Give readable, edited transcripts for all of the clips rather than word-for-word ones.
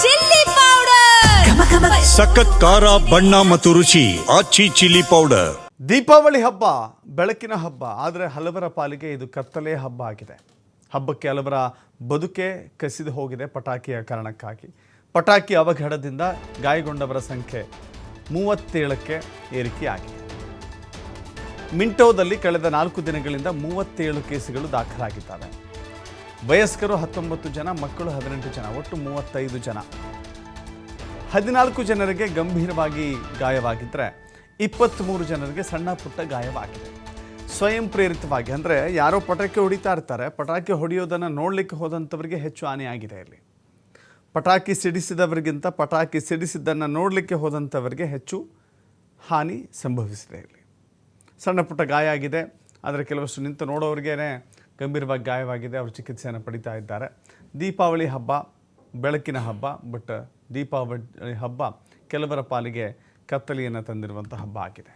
Chilli powder, ಸಖತ್ ಖಾರ ಬಣ್ಣ ಮತ್ತು ರುಚಿ ಆಚಿ ಚಿಲ್ಲಿ ಪೌಡರ್. ದೀಪಾವಳಿ ಹಬ್ಬ ಬೆಳಕಿನ ಹಬ್ಬ, ಆದರೆ ಹಲವರ ಪಾಲಿಗೆ ಇದು ಕತ್ತಲೆಯ ಹಬ್ಬ ಆಗಿದೆ. ಹಬ್ಬಕ್ಕೆ ಹಲವರ ಬದುಕೆ ಕಸಿದು ಹೋಗಿದೆ ಪಟಾಕಿಯ ಕಾರಣಕ್ಕಾಗಿ. ಪಟಾಕಿ ಅವಘಡದಿಂದ ಗಾಯಗೊಂಡವರ ಸಂಖ್ಯೆ 37ಕ್ಕೆ ಏರಿಕೆಯಾಗಿದೆ. ಮಿಂಟೋದಲ್ಲಿ ಕಳೆದ 4 ದಿನಗಳಿಂದ 37 ಕೇಸುಗಳು ದಾಖಲಾಗಿದ್ದಾವೆ. ವಯಸ್ಕರು 19 ಜನ, ಮಕ್ಕಳು 18 ಜನ, ಒಟ್ಟು 35 ಜನ. 14 ಜನರಿಗೆ ಗಂಭೀರವಾಗಿ ಗಾಯವಾಗಿದ್ದರೆ 23 ಜನರಿಗೆ ಸಣ್ಣ ಪುಟ್ಟ ಗಾಯವಾಗಿದೆ. ಸ್ವಯಂ ಪ್ರೇರಿತವಾಗಿ, ಅಂದರೆ ಯಾರೋ ಪಟಾಕಿ ಹೊಡಿತಾ ಇರ್ತಾರೆ, ಪಟಾಕಿ ಹೊಡೆಯೋದನ್ನು ನೋಡಲಿಕ್ಕೆ ಹೋದಂಥವರಿಗೆ ಹೆಚ್ಚು ಹಾನಿಯಾಗಿದೆ. ಇಲ್ಲಿ ಪಟಾಕಿ ಸಿಡಿಸಿದವರಿಗಿಂತ ಪಟಾಕಿ ಸಿಡಿಸಿದ್ದನ್ನು ನೋಡಲಿಕ್ಕೆ ಹೋದಂಥವರಿಗೆ ಹೆಚ್ಚು ಹಾನಿ ಸಂಭವಿಸಿದೆ. ಇಲ್ಲಿ ಸಣ್ಣ ಪುಟ್ಟ ಗಾಯ ಆಗಿದೆ, ಆದರೆ ಕೆಲವಷ್ಟು ನಿಂತು ನೋಡೋರಿಗೇ ಗಂಭೀರವಾಗಿ ಗಾಯವಾಗಿದೆ. ಅವರು ಚಿಕಿತ್ಸೆಯನ್ನು ಪಡಿತಾ ಇದ್ದಾರೆ. ದೀಪಾವಳಿ ಹಬ್ಬ ಬೆಳಕಿನ ಹಬ್ಬ, ಬಟ್ ದೀಪಾವಳಿ ಹಬ್ಬ ಕೆಲವರ ಪಾಲಿಗೆ ಕತ್ತಲೆಯನ್ನು ತಂದಿರುವಂಥ ಹಬ್ಬ ಆಗಿದೆ.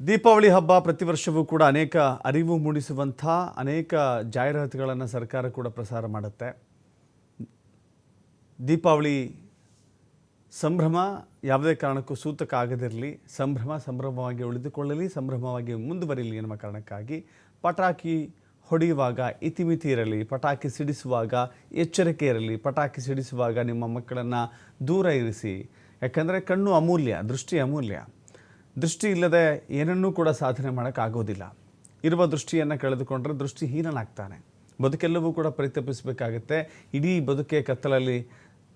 ದೀಪಾವಳಿ ಹಬ್ಬ ಪ್ರತಿ ವರ್ಷವೂ ಕೂಡ ಅನೇಕ ಅರಿವು ಮೂಡಿಸುವಂಥ ಅನೇಕ ಜಾಹೀರಾತುಗಳನ್ನು ಸರ್ಕಾರ ಕೂಡ ಪ್ರಸಾರ ಮಾಡುತ್ತೆ. ದೀಪಾವಳಿ ಸಂಭ್ರಮ ಯಾವುದೇ ಕಾರಣಕ್ಕೂ ಸೂತಕ ಆಗದಿರಲಿ, ಸಂಭ್ರಮವಾಗಿ ಉಳಿದುಕೊಳ್ಳಲಿ, ಸಂಭ್ರಮವಾಗಿ ಮುಂದುವರಿಯಲಿ ಎನ್ನುವ ಕಾರಣಕ್ಕಾಗಿ ಪಟಾಕಿ ಹೊಡೆಯುವಾಗ ಇತಿಮಿತಿ ಇರಲಿ, ಪಟಾಕಿ ಸಿಡಿಸುವಾಗ ಎಚ್ಚರಿಕೆ ಇರಲಿ, ಪಟಾಕಿ ಸಿಡಿಸುವಾಗ ನಿಮ್ಮ ಮಕ್ಕಳನ್ನು ದೂರ ಇರಿಸಿ. ಯಾಕಂದರೆ ಕಣ್ಣು ಅಮೂಲ್ಯ, ದೃಷ್ಟಿ ಅಮೂಲ್ಯ. ದೃಷ್ಟಿ ಇಲ್ಲದೆ ಏನನ್ನೂ ಕೂಡ ಸಾಧನೆ ಮಾಡೋಕ್ಕಾಗೋದಿಲ್ಲ. ಇರುವ ದೃಷ್ಟಿಯನ್ನು ಕಳೆದುಕೊಂಡ್ರೆ ದೃಷ್ಟಿಹೀನನಾಗ್ತಾನೆ. ಬದುಕೆಲ್ಲವೂ ಕೂಡ ಪರಿತಪಿಸಬೇಕಾಗತ್ತೆ. ಇಡೀ ಬದುಕೆ ಕತ್ತಲಲ್ಲಿ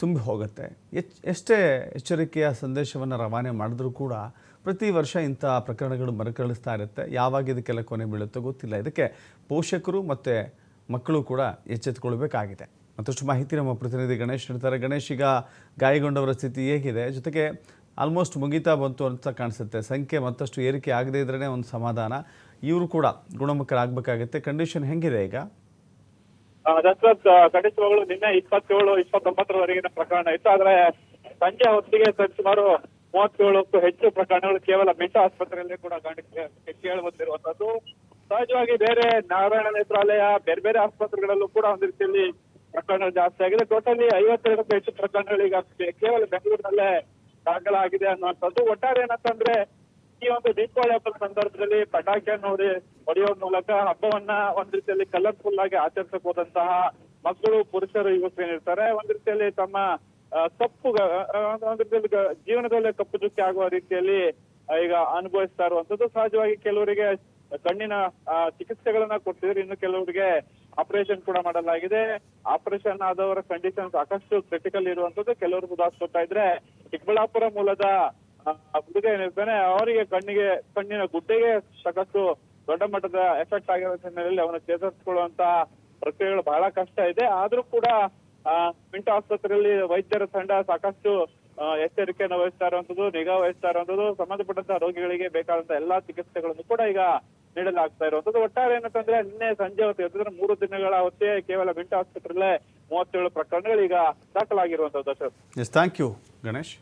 ತುಂಬಿ ಹೋಗುತ್ತೆ. ಎಷ್ಟೇ ಎಚ್ಚರಿಕೆಯ ಸಂದೇಶವನ್ನು ರವಾನೆ ಮಾಡಿದ್ರೂ ಕೂಡ ಪ್ರತಿ ವರ್ಷ ಇಂಥ ಪ್ರಕರಣಗಳು ಮರುಕಳಿಸ್ತಾ ಇರುತ್ತೆ. ಯಾವಾಗ ಇದಕ್ಕೆಲ್ಲ ಕೊನೆ ಬೀಳುತ್ತೋ ಗೊತ್ತಿಲ್ಲ. ಇದಕ್ಕೆ ಪೋಷಕರು ಮತ್ತು ಮಕ್ಕಳು ಕೂಡ ಎಚ್ಚೆತ್ತುಕೊಳ್ಬೇಕಾಗಿದೆ. ಮತ್ತಷ್ಟು ಮಾಹಿತಿ ನಮ್ಮ ಪ್ರತಿನಿಧಿ ಗಣೇಶ್ ನೀಡ್ತಾರೆ. ಗಣೇಶ್, ಈಗ ಗಾಯಗೊಂಡವರ ಸ್ಥಿತಿ ಹೇಗಿದೆ? ಜೊತೆಗೆ ಆಲ್ಮೋಸ್ಟ್ ಮುಗಿತಾ ಬಂತು ಅಂತ ಕಾಣಿಸುತ್ತೆ. ಸಂಖ್ಯೆ ಮತ್ತಷ್ಟು ಏರಿಕೆ ಆಗದೇ ಇದ್ರೇ ಒಂದು ಸಮಾಧಾನ. ಇವರು ಕೂಡ ಗುಣಮುಖರಾಗಬೇಕಾಗುತ್ತೆ. ಕಂಡೀಷನ್ ಹೆಂಗಿದೆ ಈಗ? ದಶರಥ್, ಖಂಡಿತವಾಗ್ಲೂ ನಿನ್ನೆ 27-29ವರೆಗಿನ ಪ್ರಕರಣ ಇತ್ತು. ಆದ್ರೆ ಸಂಜೆ ಹೊತ್ತಿಗೆ ಸುಮಾರು 37ಕ್ಕೂ ಹೆಚ್ಚು ಪ್ರಕರಣಗಳು ಕೇವಲ ಮಿಂಟೋ ಆಸ್ಪತ್ರೆಯಲ್ಲಿ ಕೂಡ ಕೇಳಿ ಬಂದಿರುವಂತದ್ದು. ಸಹಜವಾಗಿ ಬೇರೆ ನಾರಾಯಣ ನೇತ್ರಾಲಯ, ಬೇರೆ ಬೇರೆ ಆಸ್ಪತ್ರೆಗಳಲ್ಲೂ ಕೂಡ ಒಂದು ರೀತಿಯಲ್ಲಿ ಪ್ರಕರಣಗಳು ಜಾಸ್ತಿ ಆಗಿದೆ. ಟೋಟಲಿ 52ಕ್ಕೂ ಹೆಚ್ಚು ಪ್ರಕರಣಗಳು ಈಗ ಕೇವಲ ಬೆಂಗಳೂರಿನಲ್ಲೇ ದಾಖಲಾಗಿದೆ ಅನ್ನುವಂಥದ್ದು. ಒಟ್ಟಾರೆ ಏನಂತಂದ್ರೆ ಈ ಒಂದು ದೀಪಾವಳಿ ಹಬ್ಬದ ಸಂದರ್ಭದಲ್ಲಿ ಪಟಾಕಿಯನ್ನು ಹೊಡೆಯುವ ಮೂಲಕ ಹಬ್ಬವನ್ನ ಒಂದ್ ರೀತಿಯಲ್ಲಿ ಕಲರ್ಫುಲ್ ಆಗಿ ಆಚರಿಸಕ್ ಹೋದಂತಹ ಮಕ್ಕಳು, ಪುರುಷರು, ಯುವಕರೇನಿರ್ತಾರೆ ಒಂದ್ ರೀತಿಯಲ್ಲಿ ತಮ್ಮ ಒಂದ್ ರೀತಿಯಲ್ಲಿ ಜೀವನದಲ್ಲೇ ಕಪ್ಪು ಚುಕ್ಕಿ ಆಗುವ ರೀತಿಯಲ್ಲಿ ಈಗ ಅನುಭವಿಸ್ತಾ ಇರುವಂತದ್ದು. ಸಹಜವಾಗಿ ಕೆಲವರಿಗೆ ಕಣ್ಣಿನ ಚಿಕಿತ್ಸೆಗಳನ್ನ ಕೊಡ್ತಿದ್ರು, ಇನ್ನು ಕೆಲವರಿಗೆ ಆಪರೇಷನ್ ಕೂಡ ಮಾಡಲಾಗಿದೆ. ಆಪರೇಷನ್ ಆದವರ ಕಂಡೀಷನ್ ಸಾಕಷ್ಟು ಕ್ರಿಟಿಕಲ್ ಇರುವಂತದ್ದು. ಕೆಲವರು ಉದಾಹರಿಸ್ಕೊತಾ ಇದ್ರೆ ಚಿಕ್ಕಬಳ್ಳಾಪುರ ಮೂಲದ ಹುಡುಗ ಏನಿರ್ತಾನೆ, ಅವರಿಗೆ ಕಣ್ಣಿನ ಗುಡ್ಡೆಗೆ ಸಾಕಷ್ಟು ದೊಡ್ಡ ಮಟ್ಟದ ಎಫೆಕ್ಟ್ ಆಗಿರೋ ಹಿನ್ನೆಲೆಯಲ್ಲಿ ಅವನು ಚೇತರಿಸಿಕೊಳ್ಳುವಂತ ಪ್ರಕ್ರಿಯೆಗಳು ಬಹಳ ಕಷ್ಟ ಇದೆ. ಆದ್ರೂ ಕೂಡ ಮಿಂಟೋ ಆಸ್ಪತ್ರೆಯಲ್ಲಿ ವೈದ್ಯರ ತಂಡ ಸಾಕಷ್ಟು ಎಚ್ಚರಿಕೆಯನ್ನು ವಹಿಸ್ತಾ ಇರುವಂತದ್ದು, ನಿಗಾ ವಹಿಸ್ತಾ ಇರುವಂತದ್ದು. ಸಂಬಂಧಪಟ್ಟಂತ ರೋಗಿಗಳಿಗೆ ಬೇಕಾದಂತ ಎಲ್ಲಾ ಚಿಕಿತ್ಸೆಗಳನ್ನು ಕೂಡ ಈಗ ನೀಡಲಾಗ್ತಾ ಇರುವಂತದ್ದು. ಒಟ್ಟಾರೆ ಏನಂತಂದ್ರೆ ನಿನ್ನೆ ಸಂಜೆ ಹೊತ್ತು 3 ದಿನಗಳ ಹೊತ್ತೇ ಕೇವಲ ಮಿಂಟೋ ಆಸ್ಪತ್ರೆಯಲ್ಲೇ 37 ಪ್ರಕರಣಗಳು ಈಗ ದಾಖಲಾಗಿರುವಂತದ್ದು. Yes, thank you Ganesh.